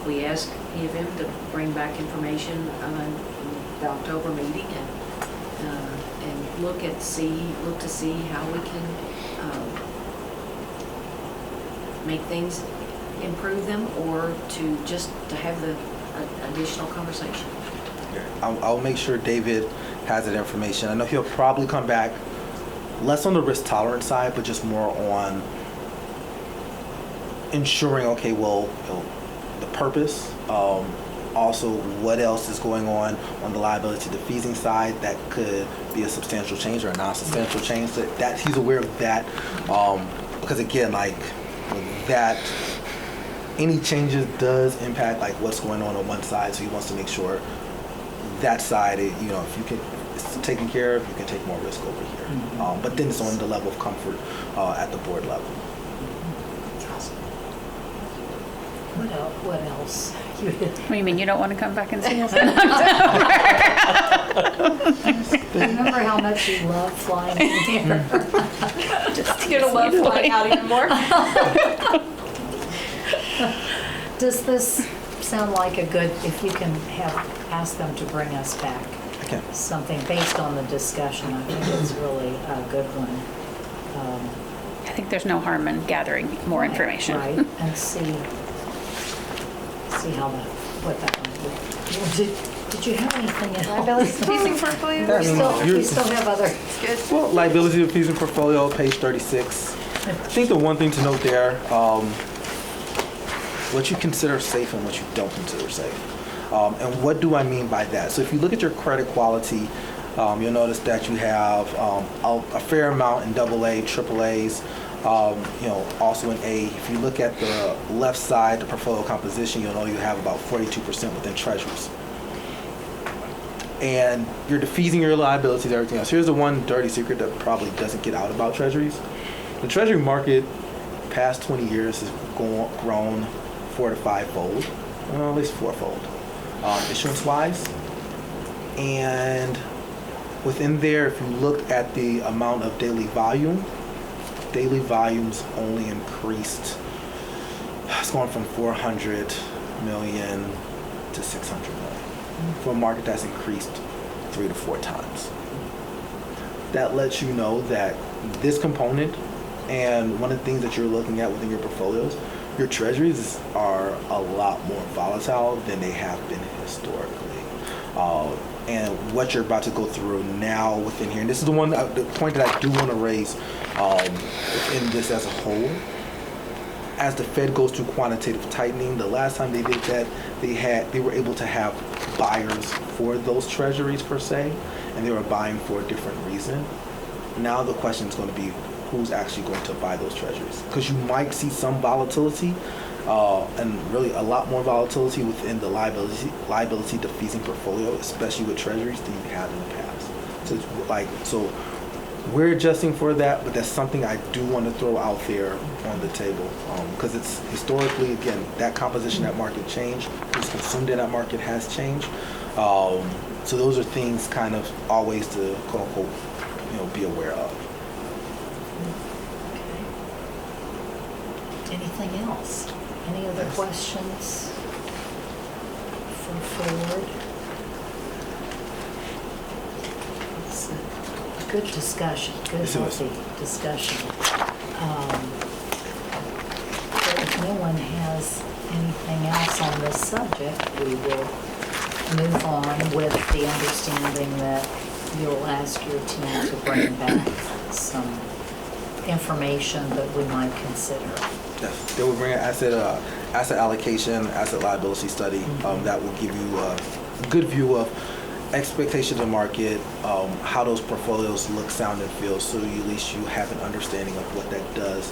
we ask PFM to bring back information in the October meeting and look to see how we can make things, improve them, or to have the additional conversation. I'll make sure David has that information. I know he'll probably come back less on the risk tolerance side, but just more on ensuring, the purpose, also what else is going on the liability defeasing side that could be a substantial change or a non-substantial change. That he's aware of that, because again, that any changes does impact what's going on one side, so he wants to make sure that side, if you can, it's taken care of, you can take more risk over here. But then it's on the level of comfort at the board level. What else? What do you mean, you don't want to come back and see us? Remember how much you love flying in here? You're gonna love flying out even more. Does this sound like a good, if you can ask them to bring us back Okay. something based on the discussion, I think it's really a good one. think there's no harm in gathering more information. Right, and see how that, what that might be. Did you have anything else? Liability defeasing portfolio? Yeah, I mean, We still have other, Good. Well, liability defeasing portfolio, page 36. I think the one thing to note there, what you consider safe and what you don't consider safe. And what do I mean by that? So if you look at your credit quality, you'll notice that you have a fair amount in AA, AAAs, also in A. If you look at the left side, the portfolio composition, you'll know you have about 42% within treasuries. And you're defeasing your liabilities, everything else. Here's the one dirty secret that probably doesn't get out about treasuries. The treasury market, past 20 years, has grown 4 to 5-fold, well, at least 4-fold, issuance-wise. And within there, if you look at the amount of daily volumes only increased. It's going from 400 million to 600 million for a market that's increased 3 to 4 times. That lets you know that this component, and one of the things that you're looking at within your portfolios, your treasuries are a lot more volatile than they have been historically. And what you're about to go through now within here, and this is the point that I do want to raise in this as a whole. As the Fed goes through quantitative tightening, the last time they did that, they were able to have buyers for those treasuries per se, and they were buying for a different reason. Now the question is going to be who's actually going to buy those treasuries, because you might see some volatility, and really a lot more volatility within the liability defeasing portfolio, especially with treasuries, than you had in the past. So we're adjusting for that, but that's something I do want to throw out there on the table, because it's historically, again, that composition, that market change, who's consumed in that market has changed. So those are things kind of always to quote unquote, be aware of. okay. Anything else? Any other questions for Ford? It's a good discussion, good Yes, it was. healthy discussion. If no one has anything else on this subject, we will move on with the understanding that you'll ask your team to bring back some information that we might consider. Yes, they will bring an asset allocation, asset liability study that will give you a good view of expectations of the market, how those portfolios look, sound, and feel, so at least you have an understanding of what that does,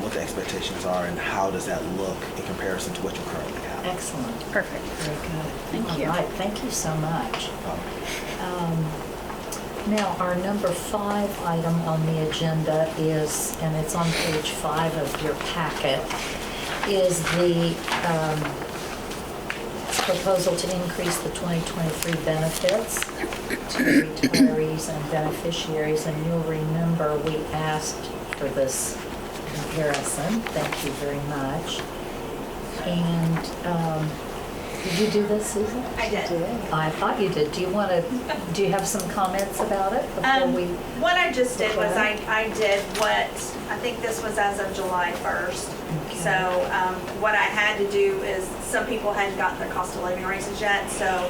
what the expectations are, and how does that look in comparison to what you currently have. Excellent. Perfect. Very good. Thank you. All right, thank you so much. Now, our number 5 item on the agenda is, and it's on page 5 of your packet, is the proposal to increase the 2023 benefits to retirees and beneficiaries. And you'll remember we asked for this comparison. Thank you very much. And did you do this, Susan? I did. I thought you did. Do you have some comments about it before we? What I just did was Okay. I did what, I think this was as of July 1st. Okay. So what I had to do is, some people hadn't gotten their cost of living raises yet. So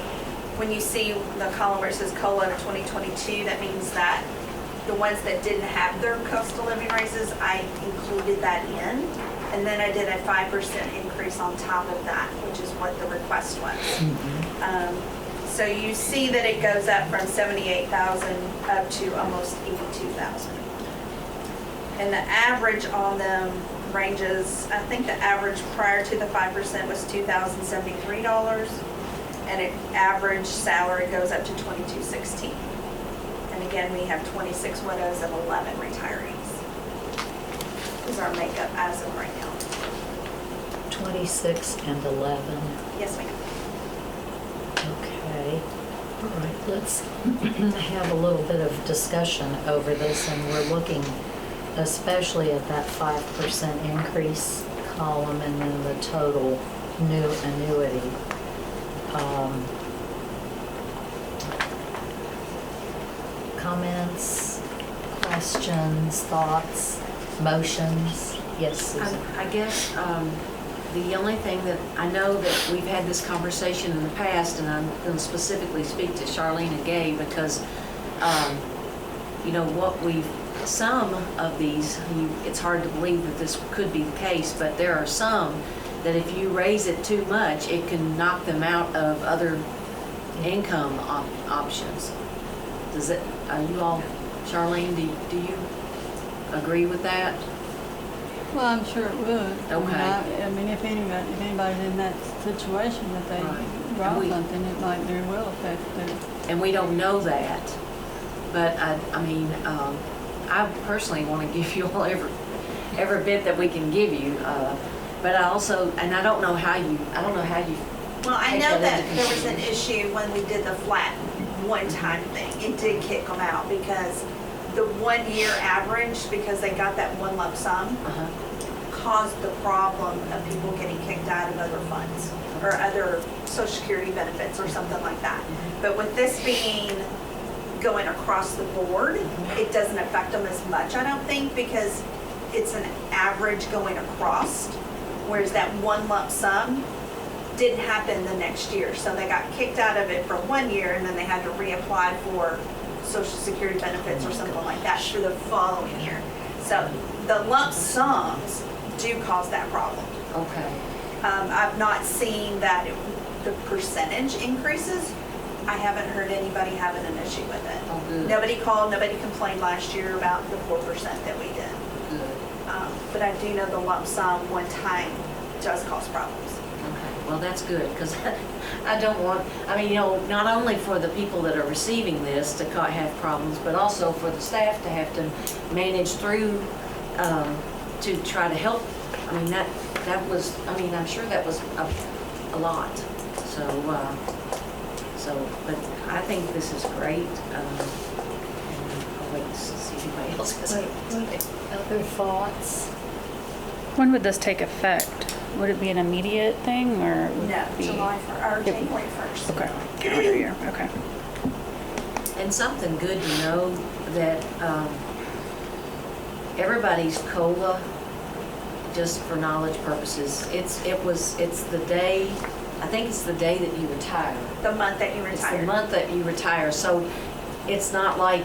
when you see the column where it says COLA of 2022, that means that the ones that didn't have their cost of living raises, I included that in. And then I did a 5% increase on top of that, which is what the request was. So you see that it goes up from 78,000 up to almost 82,000. And the average on them ranges, I think the average prior to the 5% was $2,073. And an average salary goes up to $2,216. And again, we have 26 widows and 11 retirees. Is our makeup as of right now. 26 and 11. Yes, ma'am. Okay. All right, let's have a little bit of discussion over this, and we're looking especially at that 5% increase column and then the total new annuity. Comments, questions, thoughts? motions? Yes, Susan? I guess the only thing that, I know that we've had this conversation in the past, and I'm going to specifically speak to Charlene and Gabe because, some of these, it's hard to believe that this could be the case, but there are some that if you raise it too much, it can knock them out of other income options. You all, Charlene, do you agree with that? Well, I'm sure it would. Okay. I mean, if anybody's in that situation that they Right. draw And we- something, it might very well affect their. And we don't know that. But I personally want to give you all every bit that we can give you. But I also, and I don't know how you. Well, I Take know that that into there was an consideration. issue when we did the flat one-time thing. It did kick them out because the 1 year average, because they got that one lump sum, Uh-huh. caused the problem of people getting kicked out of other funds or other Social Security benefits or something like that. But with this being going across the board, it doesn't affect them as much, I don't think, because it's an average going across, whereas that one lump sum didn't happen the next year. So they got kicked out of it for 1 year and then they had to reapply for Social Security benefits or something like that for the following year. So the lump sums do cause that problem. Okay. I've not seen that the percentage increases. I haven't heard anybody having an issue with it. Oh, good. Nobody called, nobody complained last year about the 4% that we did. Good. But I do know the lump sum one time does cause problems. Okay, well, that's good, because I don't want, not only for the people that are receiving this to have problems, but also for the staff to have to manage through, to try to help. I'm sure that was a lot. But I think this is great. And I'll wait to see if anybody else has anything to say. Other thoughts? When would this take effect? Would it be an immediate thing or? would No, it be- July 1st, or January 1st. Okay, calendar year, okay. And something good to know that everybody's COLA, just for knowledge purposes, it's the day, I think it's the day that you retire. The month that you It's the retire. month that you retire, so it's not like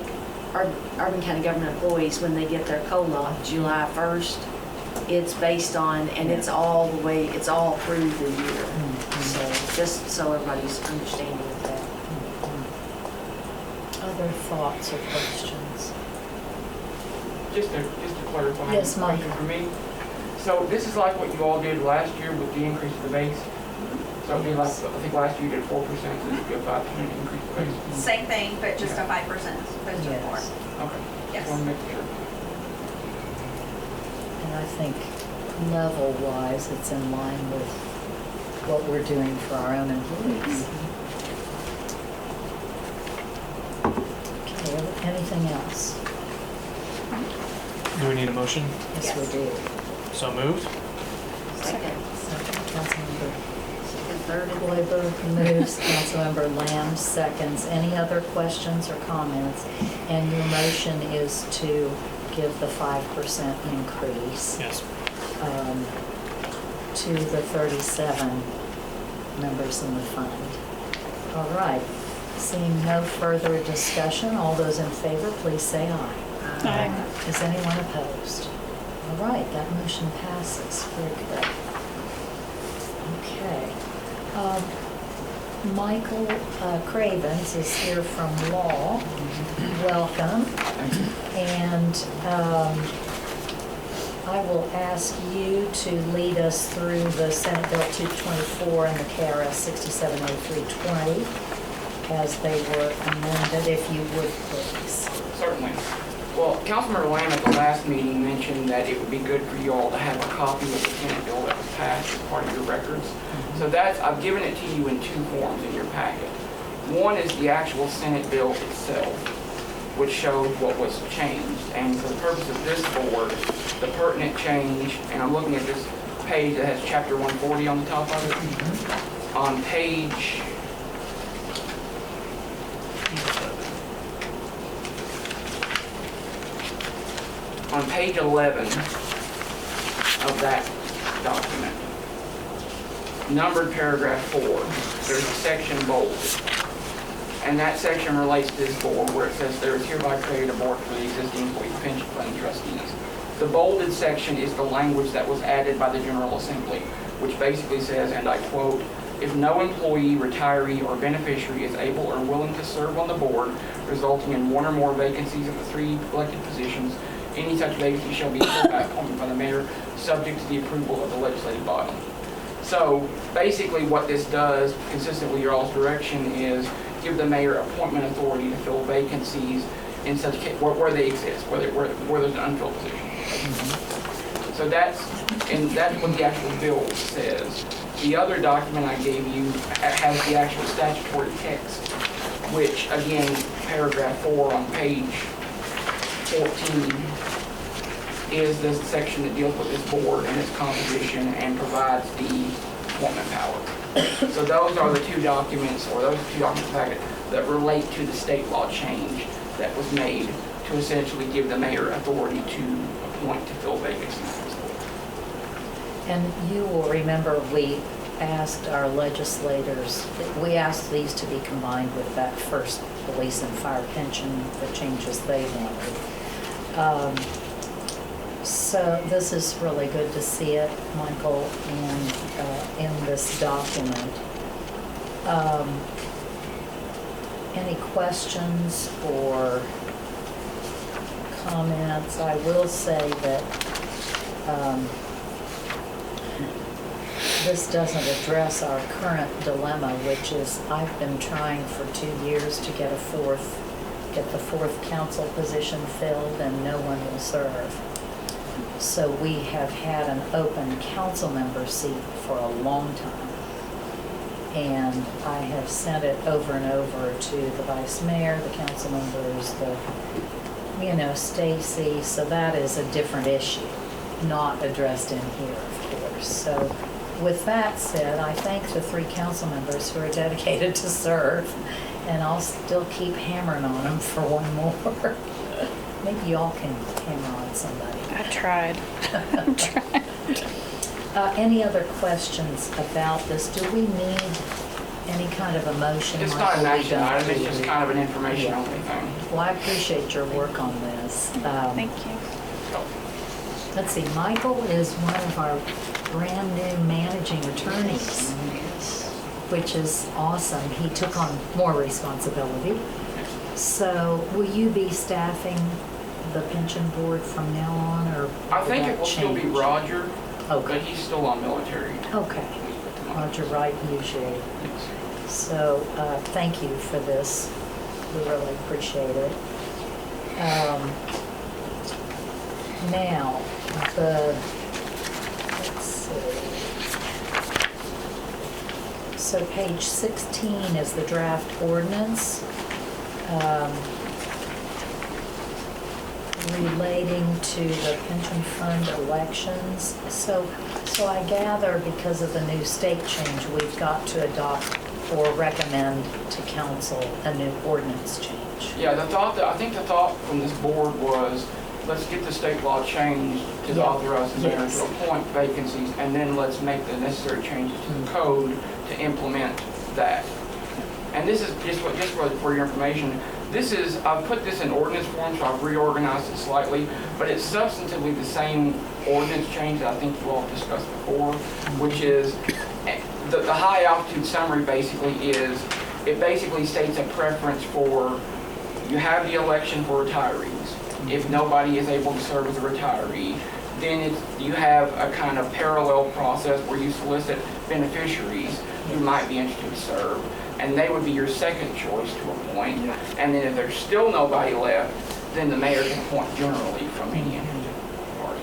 Urban County government employees, when they get their COLA July 1st, it's based on, and it's all the way, it's all through the year. So just so everybody's understanding of that. Other thoughts or questions? Just to clarify. Yes, Mike. Question for me. So this is like what you all did last year with the increase of the base? So it'd be like, I think last year you did 4%, so this would be a 5% increase of the base? Same thing, but just a 5% as opposed to 4. Yes. Okay. Yes. Just want to make sure. And I think level-wise, it's in line with what we're doing for our own employees. Okay, anything else? Do we need a motion? Yes, we do. So moved? Second, Second, Councilmember third, Glover moves, Councilmember Lamb seconds. Any other questions or comments? And your motion is to give the 5% increase Yes. to the 37 members in the fund. All right. Seeing no further discussion, all those in favor, please say aye. Aye. Is anyone opposed? All right, that motion passes. Very good. Okay. Michael Cravens is here from Law. Welcome. And I will ask you to lead us through the Senate Bill 224 and the KRS 670320 as they were amended, if you would, please. Certainly. Well, Councilmember Lamb at the last meeting mentioned that it would be good for you all to have a copy of the Senate bill that was passed as part of your records. So I've given it to you in two forms in your packet. One is the actual Senate bill itself, which showed what was changed. And for the purpose of this board, the pertinent change, and I'm looking at this page that has chapter 140 on the top of it. On page, on on page 11 of that document, numbered paragraph 4, there's a section bolded. And that section relates to this board where it says there is hereby created a board for the existing employee pension fund trustees. The bolded section is the language that was added by the General Assembly, which basically says, and I quote, "If no employee, retiree, or beneficiary is able or willing to serve on the board, resulting in one or more vacancies of the 3 elected positions, any such vacancy shall be filled by appointment by the mayor, subject to the approval of the legislative body." So basically what this does, consistent with your all's direction, is give the mayor appointment authority to fill vacancies in such case where they exist, where there's an unfilled position. So that's what the actual bill says. The other document I gave you has the actual statutory text, which again, paragraph 4 on page 14 is the section that deals with this board and its composition and provides the appointment power. So those are the 2 documents, or those 2 document packets that relate to the state law change that was made to essentially give the mayor authority to appoint to fill vacancies. And you will remember we asked our legislators, we asked these to be combined with that first police and fire pension, the changes they wanted. So this is really good to see it, Michael, and in this document. Any questions or comments? I will say that this doesn't address our current dilemma, which is I've been trying for 2 years to get the fourth council position filled, and no one will serve. So we have had an open council member seat for a long time. And I have sent it over and over to the vice mayor, the council members, Stacy. So that is a different issue, not addressed in here, of course. So with that said, I thank the 3 council members who are dedicated to serve, and I'll still keep hammering on them for one more. Maybe y'all can hammer on somebody. I tried. Any other questions about this? Do we need any kind of emotion? It's not an action item, it's just kind of an informational thing. Well, I appreciate your work on this. Thank you. Let's see, Michael is one of our brand new managing attorneys, which is awesome. He took on more responsibility. So will you be staffing the pension board from now on, or I think will it will that still be change? Roger, Okay. but he's still on military. Okay. Roger Wright usually. So thank you for this. We really appreciate it. Now, let's see. So page 16 is the draft ordinance relating to the pension fund elections. So I gather because of the new state change, we've got to adopt or recommend to council a new ordinance change. Yeah, I think the thought from this board was, let's get the state law changed to Yeah. authorize the mayor Yes. to appoint vacancies, and then let's make the necessary changes to the code to implement that. And this is just for your information. I've put this in ordinance form, so I've reorganized it slightly, but it's substantively the same ordinance change that I think you all have discussed before, which is the high altitude summary basically is, it basically states a preference for, you have the election for retirees. If nobody is able to serve as a retiree, then you have a kind of parallel process where you solicit beneficiaries who might be interested to serve, and they would be your second choice to appoint. And then if there's still nobody left, then the mayor can appoint generally from any interested party.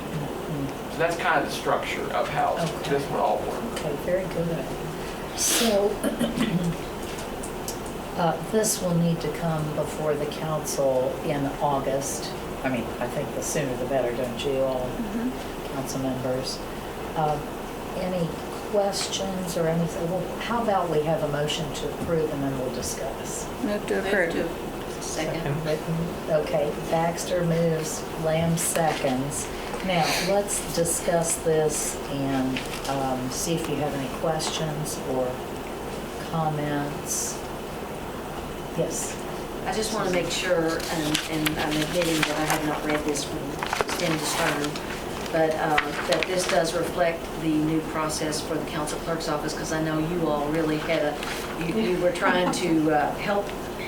So that's kind of the structure of how this would all work. Okay, very good. So this will need to come before the council in August. I mean, I think the sooner the better, don't you all, council members? Any questions or anything? Well, how about we have a motion to approve and then we'll discuss? Move to approve. Second. Okay, Baxter moves, Lamb seconds. Now, let's discuss this and see if you have any questions or comments. Yes. I just want to make sure, and I'm admitting that I have not read this from stem to stern, but that this does reflect the new process for the council clerk's office, because I know you all really had you were trying to help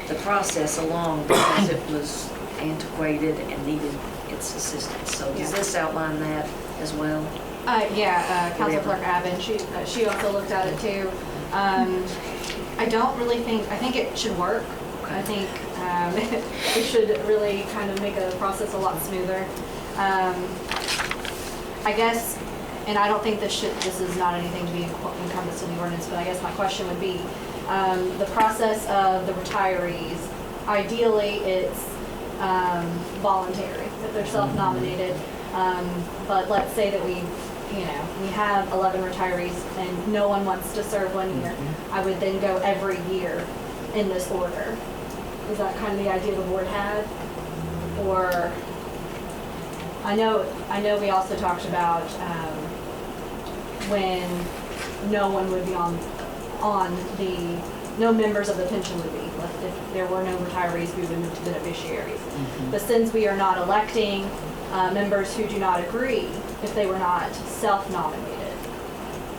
the process along because it was antiquated and needed its assistance. So does this outline that as well? Council Clerk Abbott, she also looked at it too. I don't really think, I think it should work. I think it should really kind of make the process a lot smoother. I guess, and I don't think this is not anything to be encompassed in the ordinance, but I guess my question would be, the process of the retirees, ideally it's voluntary, if they're self-nominated. But let's say that we have 11 retirees and no one wants to serve 1 year. I would then go every year in this order. Is that kind of the idea the board had? Or, I know we also talked about when no one would be no members of the pension would be. If there were no retirees, we would move to beneficiaries. But since we are not electing members who do not agree, if they were not self-nominated.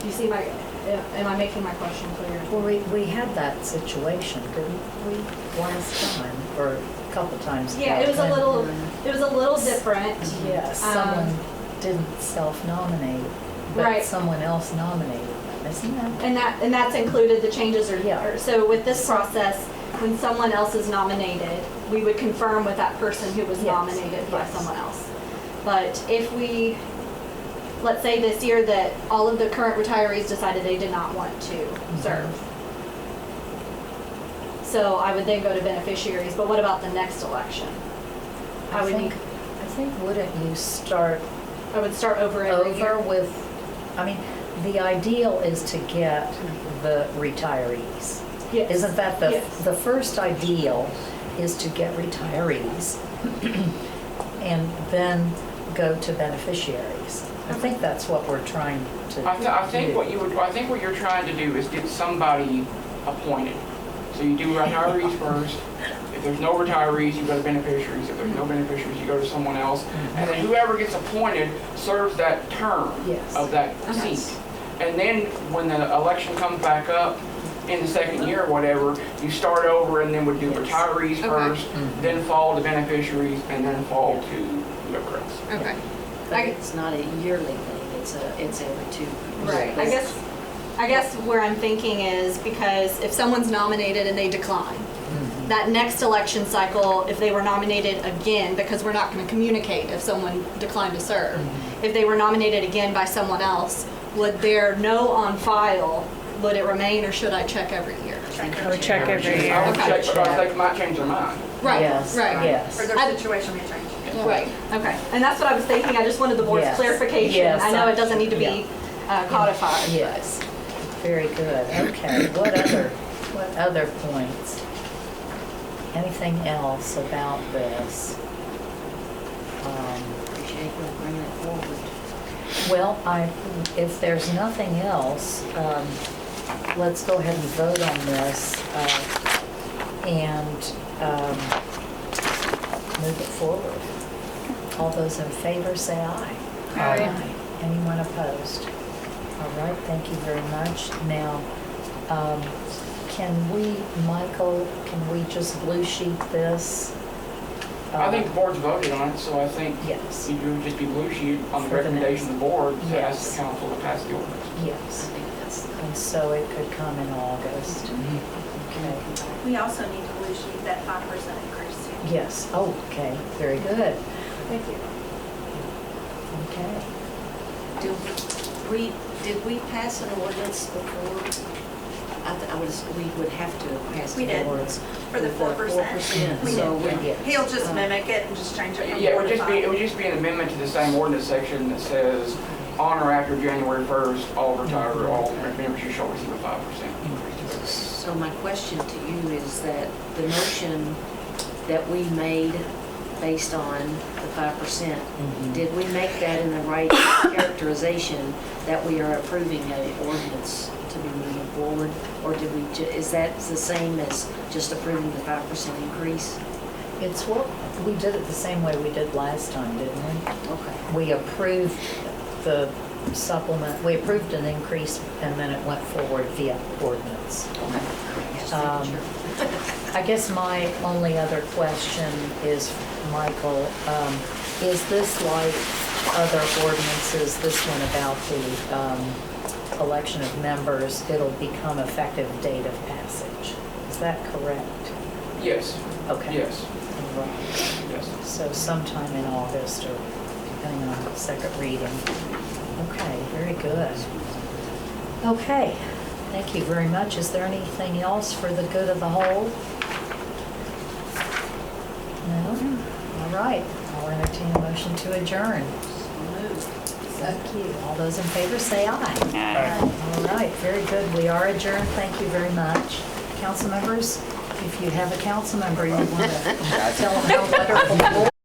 Do you see am I making my question clear? Well, we had that situation, didn't we, last time, or a couple times ago? Yeah, it was a little different. Yes, someone didn't self-nominate, but Right. someone else nominated them, isn't that? And that's included, the changes are, Yeah. so with this process, when someone else is nominated, we would confirm with that person who was Yes. nominated by Yes. someone else. But if let's say this year that all of the current retirees decided they did not want to serve. So I would then go to beneficiaries, but what about the next election? I think wouldn't you start I would start over every year. over with, I mean, the ideal is to get the retirees. Yes. Isn't that Yes. the first ideal is to get retirees and then go to beneficiaries? I think that's what we're trying to I think do. I think what you're trying to do is get somebody appointed. So you do retirees first. If there's no retirees, you go to beneficiaries. If there's no beneficiaries, you go to someone else. And then whoever gets appointed serves that term Yes. of that seat. And then when the election comes back up in the second year or whatever, you start over and then would do retirees first, then fall to beneficiaries, and then fall to whoever else. Okay. But it's not a yearly thing, it's every 2 years. Right. I guess where I'm thinking is because if someone's nominated and they decline, that next election cycle, if they were nominated again, because we're not going to communicate if someone declined to serve, if they were nominated again by someone else, would their no on file, would it remain or should I check every year? I would check every I year. would check because they might change their mind. Right, Yes, right. yes. Or their situation may change. Right, okay. And that's what I was thinking. I just wanted the board's Yes. clarification. Yes, I know it doesn't need to be codified. Yes, very good. Okay, what other points? Anything else about this? Appreciate you bringing it forward. Well, if there's nothing else, let's go ahead and vote on this and move it forward. All those in favor say aye. Aye. Anyone opposed? All right, thank you very much. Now, Michael, can we just blue sheet this? I think the board's voted on it, so I think Yes. you would just be blue sheet on the For the recommendation of the board to Yes. ask the council to pass the ordinance. I Yes, think that's, and so it could come in August. Okay. We also need to blue sheet that 5% increase too. Yes, oh, okay, very good. Thank you. Okay. did we pass an ordinance before? We would have to pass We an did. ordinance. For the with 4%. We So did. we, He'll just mimic it and just change it from Yeah, 4 to 5. it would just be an amendment to the same ordinance section that says, on or after January 1st, all members shall receive a 5% increase. so my question to you is that the motion that we made based on the 5%, did we make that in the right characterization that we are approving an ordinance to be moving forward? Or did we, is that the same as just approving the 5% increase? It's what, we did it the same way we did last time, didn't we? Okay. We approved the supplement, we approved an increase, and then it went forward via ordinance. Yes, Um, sure. I guess my only other question is, Michael, is this like other ordinances, this one about the election of members, it'll become effective date of passage? Is that correct? Yes, Okay. yes, All right. yes. So sometime in August or depending on the second reading. Okay, very good. Okay, thank you very much. Is there anything else for the good of the whole? No? All right, I'll entertain a motion to adjourn. Thank you. All those in favor say aye. Aye. All right, very good. We are adjourned. Thank you very much. Council members, if you have a council member you want to tell them how wonderful the board